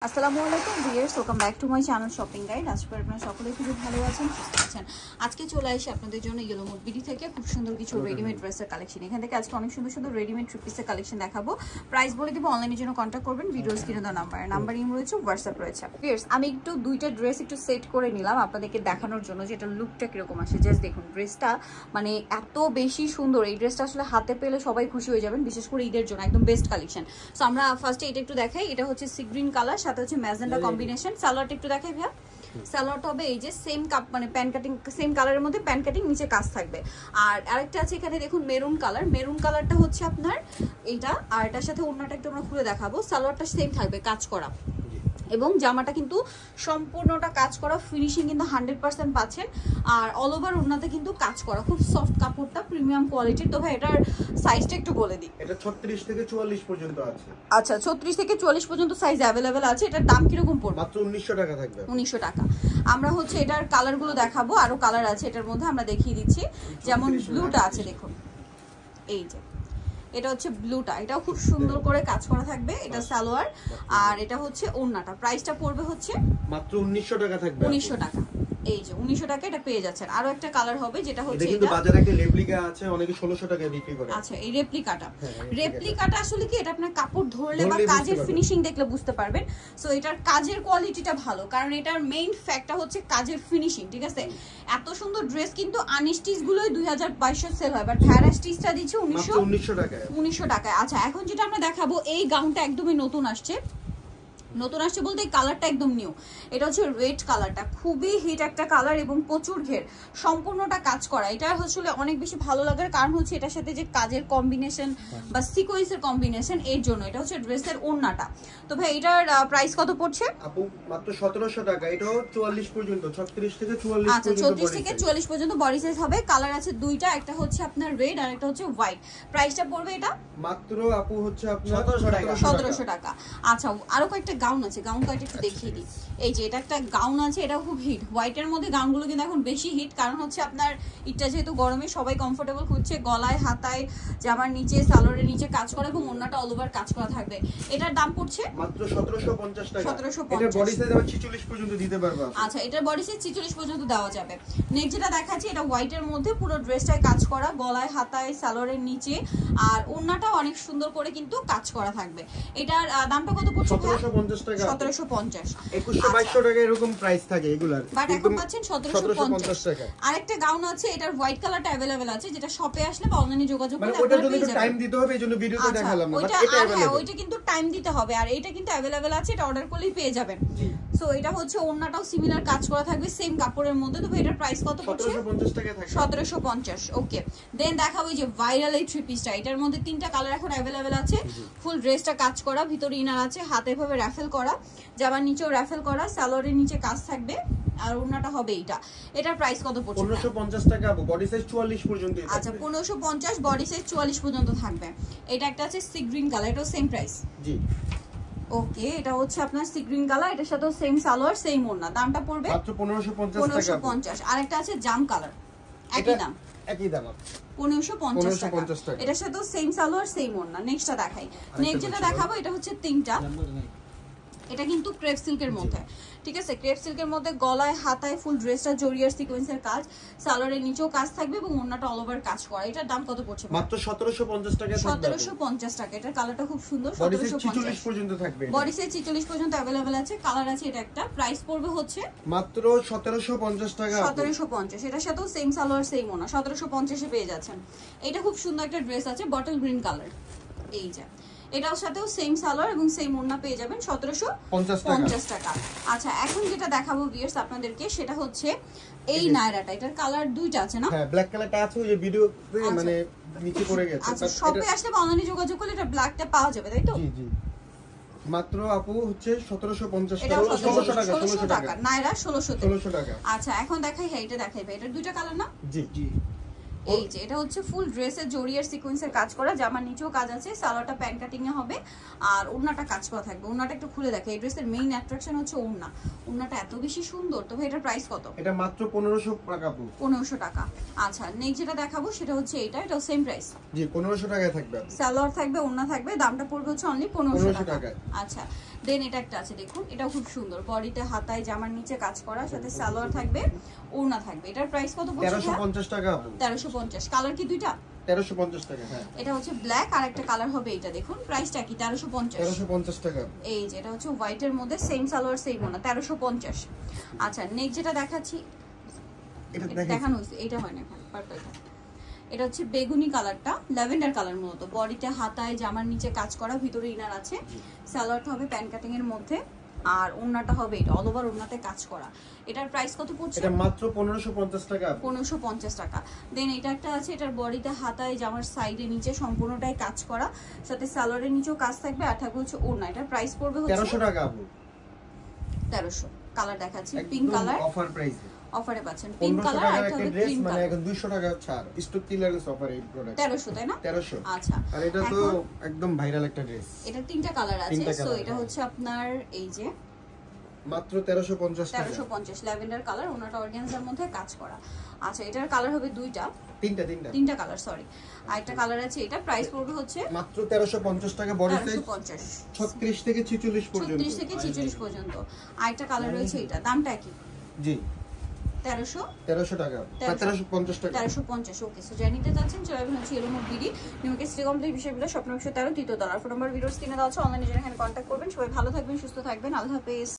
আসসালামু আলাইকুম viewers, welcome back to my channel shopping guide. আজকে আপনারা সকলেই খুব ভালো আছেন, সুস্থ আছেন। আজকে চলে আসি আপনাদের জন্য ইয়েলো মুড বিডি থেকে খুব সুন্দর কিছু রেডিমেড ড্রেসের কালেকশন। এখান থেকে আজকে অনেক সুন্দর সুন্দর রেডিমেড থ্রি পিসের কালেকশন দেখাবো। প্রাইস বলে দিব, অনলাইনের জন্য কন্ট্যাক্ট করবেন ভিডিও স্ক্রিনে দেওয়া নাম্বার ইম রয়েছে, হোয়াটসঅ্যাপ রয়েছে। ভিউয়ার্স, আমি একটু দুইটা ড্রেস একটু সেট করে নিলাম আপনাদেরকে দেখানোর জন্য যে এটা লুকটা কিরকম আসে। জাস্ট দেখুন, ড্রেসটা মানে এত বেশি সুন্দর। এই ড্রেসটা আসলে হাতে পেলে সবাই খুশি হয়ে যাবেন, বিশেষ করে ঈদের জন্য একদম বেস্ট কালেকশন। সো আমরা ফার্স্টে এটা একটু দেখাই। এটা হচ্ছে সি গ্রিন কালার, সাথে হচ্ছে ম্যাজেন্ডা কম্বিনেশন। সালোয়ারটা একটু দেখাই ভাইয়া। সালোয়ারটা হবে এই যে সেম কাপ মানে প্যান কাটিং, সেম কালারের মধ্যে প্যান কাটিং, নিচে কাজ থাকবে। আর আরেকটা আছে এখানে দেখুন মেরুন কালার। মেরুন কালারটা হচ্ছে আপনার এইটা, আর এটার সাথে ওড়নাটা একটু আমরা খুলে দেখাবো। সালোয়ারটা সেম থাকবে কাজ করা, এবং জামাটা কিন্তু সম্পূর্ণটা কাজ করা, ফিনিশিং কিন্তু 100% পাচ্ছেন। আর অল ওভার ওড়নাতে কিন্তু কাজ করা, খুব সফট কাপড়টা, প্রিমিয়াম কোয়ালিটির। তো ভাই এটার সাইজটা একটু বলে দিই। এটা 36 থেকে 44 পর্যন্ত আছে। আচ্ছা, 36 থেকে 44 পর্যন্ত সাইজ अवेलेबल আছে। এটার দাম কিরকম পড়বে? মাত্র 1900 টাকা থাকবে। 1900 টাকা। আমরা হচ্ছে এটার কালারগুলো দেখাবো, আরো কালার আছে এটার মধ্যে, আমরা দেখিয়ে দিচ্ছি। যেমন ব্লুটা আছে দেখুন, এই যে এটা হচ্ছে ব্লুটা, এটাও খুব সুন্দর করে কাজ করা থাকবে। এটা সালোয়ার, আর এটা হচ্ছে ওড়নাটা। প্রাইসটা পড়বে হচ্ছে মাত্র 1900 টাকা থাকবে। 1900 টাকা। এই যে 1900 টাকা এটা পেয়ে যাচ্ছেন। আরো একটা কালার হবে যেটা হচ্ছে এটা কিন্তু বাজারে একটা রেপ্লিকা আছে, অনেকে 1600 টাকায় বিক্রি করে। আচ্ছা, এই রেপ্লিকাটা আসলে কি, এটা আপনার কাপড় ধরলে বা কাজের ফিনিশিং দেখলে বুঝতে পারবেন। সো এটার কাজের কোয়ালিটিটা ভালো, কারণ এটার মেইন ফ্যাক্টটা হচ্ছে কাজের ফিনিশিং, ঠিক আছে? এত সুন্দর ড্রেস কিন্তু আনস্টিচ গুলোই 2200 সেল হয়, বাট ভ্যারা স্টিচটা দিচ্ছে 1900 টাকায়। 1900 টাকায়। আচ্ছা, এখন যেটা আমরা দেখাবো, এই গাউনটা একদমই নতুন আসছে। নতুন আসছে বলতে এই কালারটা একদম নিউ। এটা হচ্ছে রেড কালারটা, খুবই হিট একটা কালার এবং প্রচুর ঘের, সম্পূর্ণটা কাজ করা। এটা আসলে অনেক বেশি ভালো লাগার কারণ হচ্ছে এটার সাথে যে কাজের কম্বিনেশন বা সিকোয়েন্সের কম্বিনেশন, এর জন্য। এটা হচ্ছে ড্রেসের ওড়নাটা। তো ভাই এটার প্রাইস কত পড়ছে? আপু মাত্র 1700 টাকা। এটাও 44 পর্যন্ত, 36 থেকে 44 পর্যন্ত। আচ্ছা, 34 থেকে 44 পর্যন্ত বডি সাইজ হবে। কালার আছে দুইটা, একটা হচ্ছে আপনার রেড আর একটা হচ্ছে হোয়াইট। প্রাইসটা পড়বে এটা মাত্র আপু হচ্ছে আপনার 1700 টাকা। আচ্ছা, আরো কয়েকটা গাউন আছে, গাউন কয়েকটা একটু দেখিয়ে দিই। এই যে এটা একটা গাউন আছে, এটা খুব হিট। হোয়াইটের মধ্যে গাউনগুলো কিন্তু এখন বেশি হিট, কারণ হচ্ছে আপনার এটা যেহেতু গরমে সবাই কমফোর্টেবল খুঁজছে। গলায়, হাতায়, জামার নিচে, সালোয়ারের নিচে কাজ করা এবং ওড়নাটা অল ওভার কাজ করা থাকবে। এটার দাম পড়ছে মাত্র 1750 টাকা। 1750। এটা বডি সাইজ আবার 46 পর্যন্ত দিতে পারবে। আচ্ছা, এটার বডি সাইজ 46 পর্যন্ত দেওয়া যাবে। নেক্সট যেটা দেখাচ্ছি, এটা হোয়াইটের মধ্যে পুরো ড্রেসটায় কাজ করা, গলায়, হাতায়, সালোয়ারের নিচে, আর ওড়নাটা অনেক সুন্দর করে কিন্তু কাজ করা থাকবে। এটার দামটা কত পড়ছে? 1750 টাকা। 1750। 2100-2200 টাকা এরকম প্রাইস থাকে এগুলার, বাট এখন পাচ্ছেন 1750 টাকা। আরেকটা গাউন আছে, এটার হোয়াইট কালারটা अवेलेबल আছে, যেটা শপে আসলে বা অনলাইনে যোগাযোগ করলে মানে ওটার জন্য একটু টাইম দিতে হবে, এজন্য ভিডিওতে দেখালাম না। বাট এটা अवेलेबल, ওইটা কিন্তু টাইম দিতে হবে, আর এটা কিন্তু अवेलेबल আছে, এটা অর্ডার করলেই পেয়ে যাবেন। সো এটা হচ্ছে ওড়নাটাও সিমিলার কাজ করা থাকবে, সেম কাপড়ের মধ্যে। তো এটার প্রাইস কত পড়ছে? 1750 টাকা থাকে। 1750। ওকে, দেন দেখাবো এই যে ভাইরাল এই থ্রি পিসটা। এটার মধ্যে তিনটা কালার এখন अवेलेबल আছে। ফুল ড্রেসটা কাজ করা, ভিতরে ইনার আছে, হাতে ভাবে রাফেল করা, জামার নিচেও রাফেল করা, সালোয়ারের নিচে কাজ থাকবে, আর ওড়নাটা হবে এইটা। এটার প্রাইস কত পড়ছে? 1550 টাকা। বডি সাইজ 44 পর্যন্ত। আচ্ছা, 1550, বডি সাইজ 44 পর্যন্ত থাকবে। এটা একটা আছে সি গ্রিন কালার, এটাও সেম প্রাইস। জি ওকে, এটা হচ্ছে আপনার সি গ্রিন কালার, এটার সাথেও সেম সালোয়ার, সেম ওড়না। দামটা পড়বে মাত্র 1550 টাকা। 1550। আরেকটা আছে জাম কালার, একই দাম, একই দাম, 1550 টাকা। 1550 টাকা। এটার সাথেও সেম সালোয়ার, সেম ওড়না। নেক্সটটা দেখাই। নেক্সট যেটা দেখাবো, এটা হচ্ছে তিনটা। এটা কিন্তু ক্রেপ সিল্কের মধ্যে, ঠিক আছে? ক্রেপ সিল্কের মধ্যে গলায়, হাতায় ফুল ড্রেসটা জরিয়ার সিকোয়েন্সের কাজ, সালোয়ারের নিচেও কাজ থাকবে এবং ওড়নাটা অল ওভার কাজ করা। এটার দাম কত পড়ছে? মাত্র 1750 টাকা থাকবে। 1750 টাকা। এটার কালারটা খুব সুন্দর, বডি সাইজ 46 1750 পর্যন্ত থাকবে। বডি সাইজ 46 পর্যন্ত अवेलेबल আছে। কালার আছে এটা একটা। প্রাইস পড়বে হচ্ছে মাত্র 1750 টাকা। 1750। এটার সাথেও সেম সালোয়ার, সেম ওড়না, 1750 এ পেয়ে যাচ্ছেন। এটা খুব সুন্দর একটা ড্রেস আছে, বটল গ্রিন কালার। এই যে এটার সাথেও সেম সালোয়ার এবং সেম ওড়না পেয়ে যাবেন 1750 টাকা। আচ্ছা, এখন যেটা দেখাবো ভিউয়ার্স আপনাদেরকে, সেটা হচ্ছে এই নায়রাটা। এটার কালার দুইটা আছে না? হ্যাঁ, ব্ল্যাক কালারটা আছে, ওই যে ভিডিওতে মানে নিচে পড়ে গেছে। আচ্ছা, শপে আসলে বা অনলাইনে যোগাযোগ করলে এটা ব্ল্যাকটা পাওয়া যাবে, তাই তো? জি জি। মাত্র আপু হচ্ছে 1750 এটা টাকা। 1600 টাকা। নায়রা 1600 টাকা। আচ্ছা, এখন দেখাই। হ্যাঁ, এটা দেখাইবে। এটার দুইটা কালার না? জি জি। এই যে এটা হচ্ছে ফুল ড্রেসের জরিয়ার সিকোয়েন্সের কাজ করা, জামার নিচেও কাজ আছে, সালোয়ারটা প্যান কাটিং এ হবে, আর ওড়নাটা কাজ করা থাকবে। ওড়নাটা একটু খুলে দেখে। এই ড্রেসের মেইন অ্যাট্রাকশন হচ্ছে ওড়না। ওড়নাটা এত বেশি সুন্দর। তবে এটার প্রাইস কত? এটা মাত্র 1500 টাকা। 1500 টাকা। আচ্ছা, নেক্সট যেটা দেখাবো সেটা হচ্ছে এটাও সেম প্রাইস। জি, 1500 টাকায় থাকবে। সালোয়ার থাকবে, ওড়না থাকবে, দামটা পড়বে হচ্ছে অনলি 1500 টাকা। আচ্ছা, দেন এটা একটা আছে দেখুন, এটাও খুব সুন্দর, বডিতে হাতায় জামার নিচে কাজ করা, সাথে সালোয়ার থাকবে, ওড়না থাকবে। এটার প্রাইস কত পড়ছে? 1350 টাকা। 1350। কালার কি দুইটা? 1350 টাকা। হ্যাঁ, এটা হচ্ছে ব্ল্যাক, আর একটা কালার হবে এটা। দেখুন প্রাইসটা কি? 1350 টাকা। এই যে এটা হচ্ছে হোয়াইটের মধ্যে, সেম সালোয়ার সেম ওড়না, 1350। আচ্ছা নেক্সট যেটা দেখাচ্ছি, এটা দেখানো হয়েছে, এটা হয় না এখন, পার্পলটা। এটা হচ্ছে বেগুনি কালারটা, ল্যাভেন্ডার কালার মতো, বডিতে হাতায় জামার নিচে কাজ করা, ভিতরে ইনার আছে, সালোয়ারটা হবে প্যান্ট কাটিং এর মধ্যে, আর ওড়নাটা হবে এটা অল ওভার ওড়নাতে কাজ করা। এটার প্রাইস কত পড়ছে? এটা মাত্র 1550 টাকা। 1550 টাকা। দেন এটা একটা আছে, এটার বডিতে হাতায় জামার সাইডে নিচে সম্পূর্ণটাই কাজ করা, সাথে সালোয়ারের নিচেও কাজ থাকবে, আর থাকবে হচ্ছে ওড়না। এটার প্রাইস পড়বে হচ্ছে 1300 টাকা আপু। 1300। কালার দেখাচ্ছি, পিঙ্ক কালার, অফার প্রাইস, অফারে পাচ্ছেন পিঙ্ক কালার, আর এটা হবে ক্রিম মানে কালার। এখন 200 টাকা ছাড়, স্টক ক্লিয়ারেন্স অফার এই প্রোডাক্ট। 1300 তাই না? 1300। আচ্ছা, আর এটা তো একদম ভাইরাল একটা ড্রেস। এটা তিনটা কালার আছে, সো এটা হচ্ছে আপনার এই যে মাত্র 1350 টাকা। 1350 ল্যাভেন্ডার কালার, ওনাটা অর্গানজার মধ্যে কাজ করা। আচ্ছা এটার কালার হবে দুইটা, তিনটা কালার, সরি। আর একটা কালার আছে, এটা প্রাইস পড়বে হচ্ছে মাত্র 1350 টাকা। বডি সাইজ 1350, 36 থেকে 46 পর্যন্ত। 36 থেকে 46 পর্যন্ত। আর একটা কালার রয়েছে, এটা দামটা কি? জি 1300 টাকা, 1350 টাকা। 1350। ওকে, সো যারা নিতে চাচ্ছেন চলে আসবেন হচ্ছে ইয়েলো মুড বিডি, নিউকে সিটি কমপ্লিট বিষয়গুলো স্বপ্ন 113 তৃতীয় তলা। ফোন নাম্বার ভিডিওস কিনে দেওয়া আছে, অনলাইনে যারা এখানে কন্ট্যাক্ট করবেন। সবাই ভালো থাকবেন, সুস্থ থাকবেন, আল্লাহ হাফেজ।